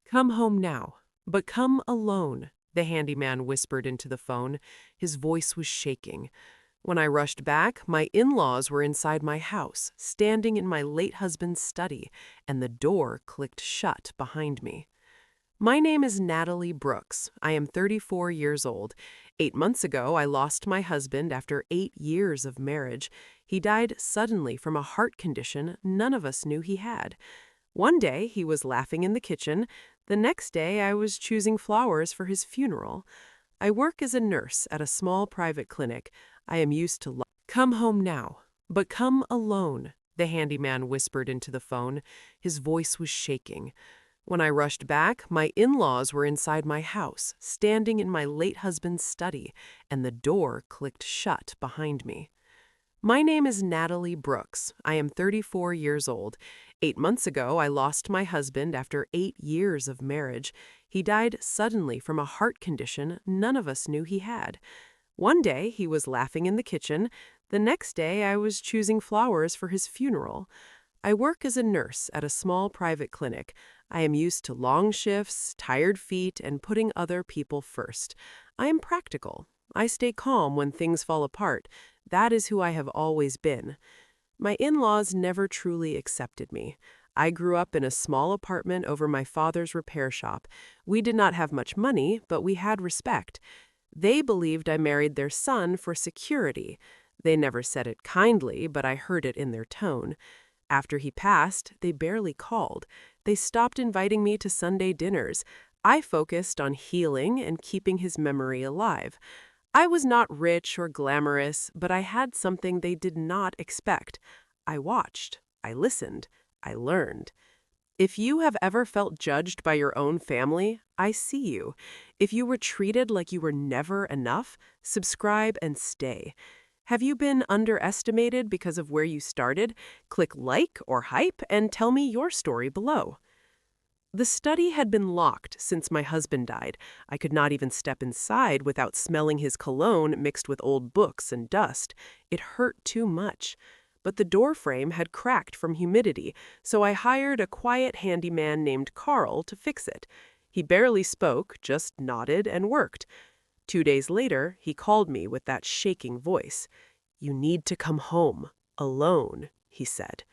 Come home now, but come alone, the handyman whispered into the phone. His voice was shaking. When I rushed back, my in-laws were inside my house, standing in my late husband's study, and the door clicked shut behind me. My name is Natalie Brooks. I am 34 years old. 8 months ago, I lost my husband after 8 years of marriage. He died suddenly from a heart condition none of us knew he had. One day, he was laughing in the kitchen. The next day, I was choosing flowers for his funeral. I work as a nurse at a small private clinic. I am used to Come home now, but come alone, the handyman whispered into the phone. His voice was shaking. When I rushed back, my in-laws were inside my house, standing in my late husband's study, and the door clicked shut behind me. My name is Natalie Brooks. I am 34 years old. 8 months ago, I lost my husband after 8 years of marriage. He died suddenly from a heart condition none of us knew he had. One day, he was laughing in the kitchen. The next day, I was choosing flowers for his funeral. I work as a nurse at a small private clinic. I am used to long shifts, tired feet, and putting other people first. I am practical. I stay calm when things fall apart. That is who I have always been. My in-laws never truly accepted me. I grew up in a small apartment over my father's repair shop. We did not have much money, but we had respect. They believed I married their son for security. They never said it kindly, but I heard it in their tone. After he passed, they barely called. They stopped inviting me to Sunday dinners. I focused on healing and keeping his memory alive. I was not rich or glamorous, but I had something they did not expect. I watched, I listened, I learned. If you have ever felt judged by your own family, I see you. If you were treated like you were never enough, subscribe and stay. Have you been underestimated because of where you started? Click like or hype and tell me your story below. The study had been locked since my husband died. I could not even step inside without smelling his cologne mixed with old books and dust. It hurt too much. But the door frame had cracked from humidity, so I hired a quiet handyman named Carl to fix it. He barely spoke, just nodded and worked. 2 days later, he called me with that shaking voice. "You need to come home, alone," he said.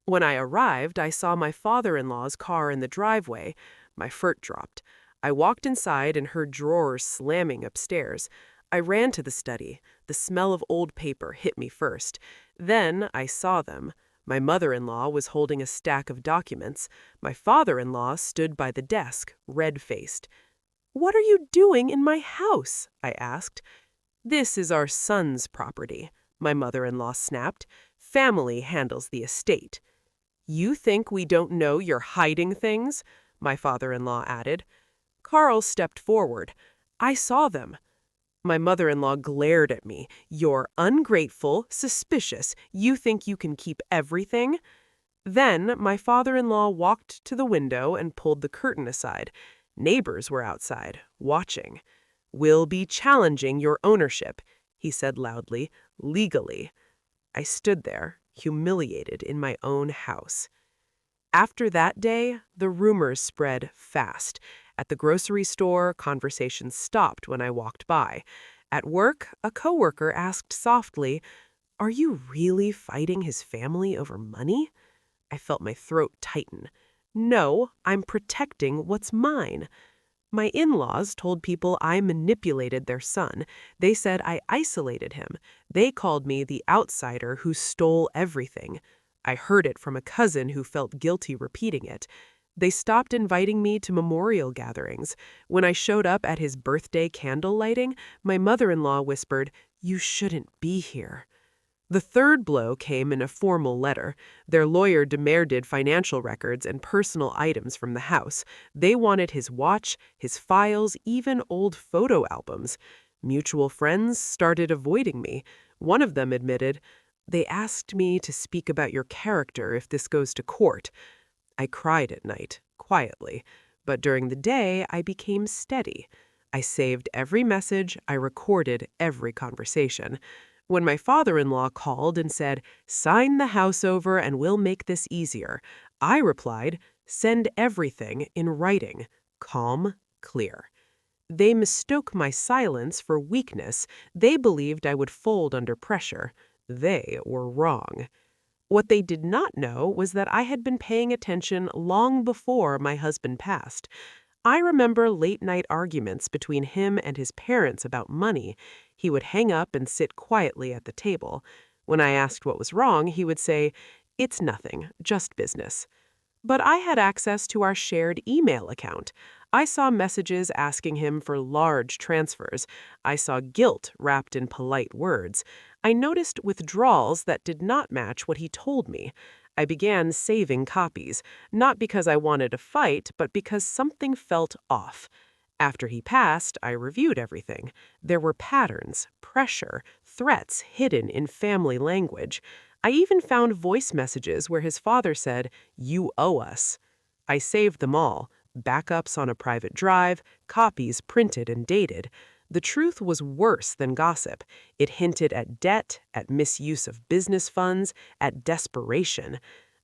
When I arrived, I saw my father-in-law's car in the driveway. My foot dropped. I walked inside and heard drawers slamming upstairs. I ran to the study. The smell of old paper hit me first. Then I saw them. My mother-in-law was holding a stack of documents. My father-in-law stood by the desk, red-faced. "What are you doing in my house?" I asked. "This is our son's property," my mother-in-law snapped. "Family handles the estate." "You think we don't know you're hiding things?" my father-in-law added. Carl stepped forward. "I saw them." My mother-in-law glared at me. "You're ungrateful, suspicious. You think you can keep everything?" Then my father-in-law walked to the window and pulled the curtain aside. Neighbors were outside, watching. "We'll be challenging your ownership," he said loudly, "legally." I stood there, humiliated in my own house. After that day, the rumors spread fast. At the grocery store, conversations stopped when I walked by. At work, a coworker asked softly, "Are you really fighting his family over money?" I felt my throat tighten. "No, I'm protecting what's mine." My in-laws told people I manipulated their son. They said I isolated him. They called me the outsider who stole everything. I heard it from a cousin who felt guilty repeating it. They stopped inviting me to memorial gatherings. When I showed up at his birthday candle lighting, my mother-in-law whispered, "You shouldn't be here." The third blow came in a formal letter. Their lawyer demanded financial records and personal items from the house. They wanted his watch, his files, even old photo albums. Mutual friends started avoiding me. One of them admitted, "They asked me to speak about your character if this goes to court." I cried at night, quietly, but during the day I became steady. I saved every message, I recorded every conversation. When my father-in-law called and said, "Sign the house over and we'll make this easier," I replied, Send everything in writing, calm, clear. They mistook my silence for weakness. They believed I would fold under pressure. They were wrong. What they did not know was that I had been paying attention long before my husband passed. I remember late-night arguments between him and his parents about money. He would hang up and sit quietly at the table. When I asked what was wrong, he would say, "It's nothing, just business." But I had access to our shared email account. I saw messages asking him for large transfers. I saw guilt wrapped in polite words. I noticed withdrawals that did not match what he told me. I began saving copies, not because I wanted to fight, but because something felt off. After he passed, I reviewed everything. There were patterns, pressure, threats hidden in family language. I even found voice messages where his father said, "You owe us." I saved them all, backups on a private drive, copies printed and dated. The truth was worse than gossip. It hinted at debt, at misuse of business funds, at desperation.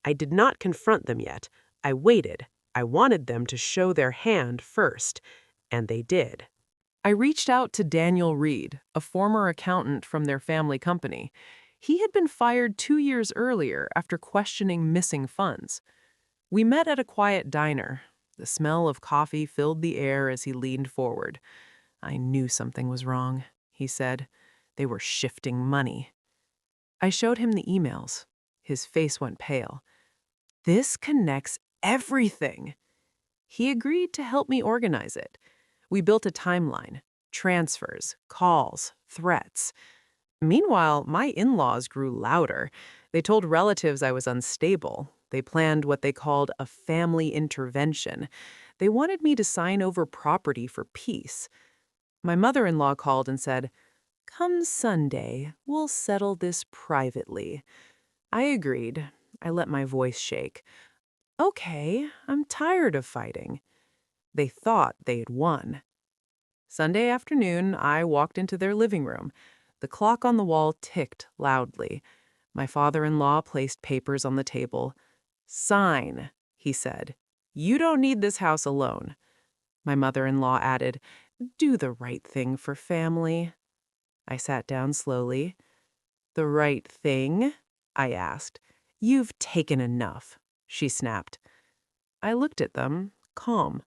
I did not confront them yet. I waited. I wanted them to show their hand first. And they did. I reached out to Daniel Reed, a former accountant from their family company. He had been fired 2 years earlier after questioning missing funds. We met at a quiet diner. The smell of coffee filled the air as he leaned forward. "I knew something was wrong," he said. "They were shifting money." I showed him the emails. His face went pale. "This connects everything." He agreed to help me organize it. We built a timeline: transfers, calls, threats. Meanwhile, my in-laws grew louder. They told relatives I was unstable. They planned what they called a family intervention. They wanted me to sign over property for peace. My mother-in-law called and said, "Come Sunday, we'll settle this privately." I agreed. I let my voice shake. "Okay, I'm tired of fighting." They thought they had won. Sunday afternoon, I walked into their living room. The clock on the wall ticked loudly. My father-in-law placed papers on the table. "Sign," he said. "You don't need this house alone." My mother-in-law added, "Do the right thing for family." I sat down slowly. "The right thing?" I asked. "You've taken enough," she snapped. I looked at them, calm.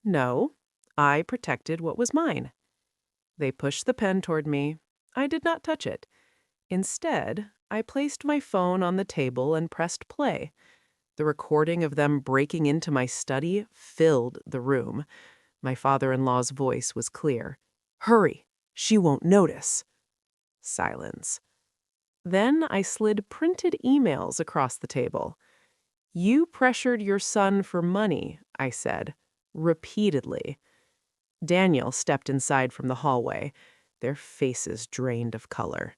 "No, I protected what was mine." They pushed the pen toward me. I did not touch it. Instead, I placed my phone on the table and pressed play. The recording of them breaking into my study filled the room. My father-in-law's voice was clear. "Hurry, she won't notice." Silence. Then I slid printed emails across the table. "You pressured your son for money," I said, repeatedly. Daniel stepped inside from the hallway, their faces drained of color.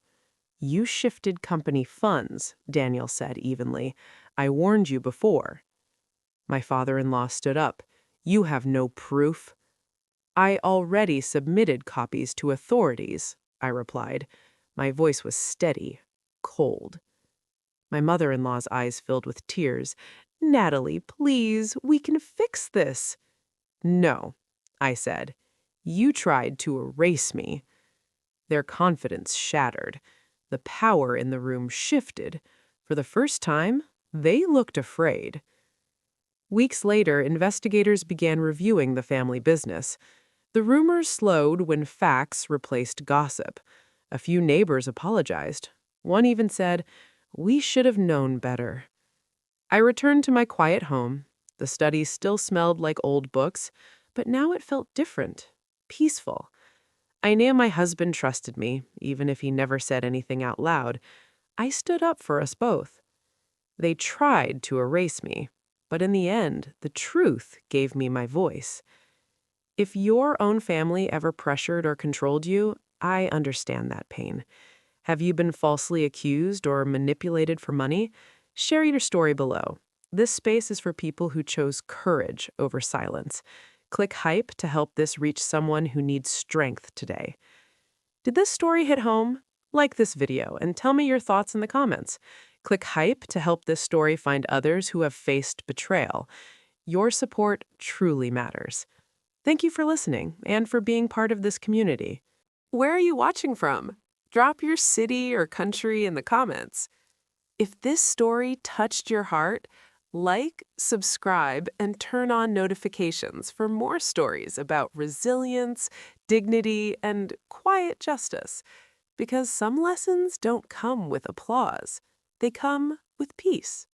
"You shifted company funds," Daniel said evenly. "I warned you before." My father-in-law stood up. "You have no proof." "I already submitted copies to authorities," I replied. My voice was steady, cold. My mother-in-law's eyes filled with tears. "Natalie, please, we can fix this." "No," I said. "You tried to erase me." Their confidence shattered. The power in the room shifted. For the first time, they looked afraid. Weeks later, investigators began reviewing the family business. The rumors slowed when facts replaced gossip. A few neighbors apologized. One even said, "We should have known better." I returned to my quiet home. The study still smelled like old books, but now it felt different, peaceful. I knew my husband trusted me, even if he never said anything out loud. I stood up for us both. They tried to erase me, but in the end, the truth gave me my voice. If your own family ever pressured or controlled you, I understand that pain. Have you been falsely accused or manipulated for money? Share your story below. This space is for people who chose courage over silence. Click hype to help this reach someone who needs strength today. Did this story hit home? Like this video and tell me your thoughts in the comments. Click hype to help this story find others who have faced betrayal. Your support truly matters. Thank you for listening and for being part of this community. Where are you watching from? Drop your city or country in the comments. If this story touched your heart, like, subscribe, and turn on notifications for more stories about resilience, dignity, and quiet justice. Because some lessons don't come with applause, they come with peace.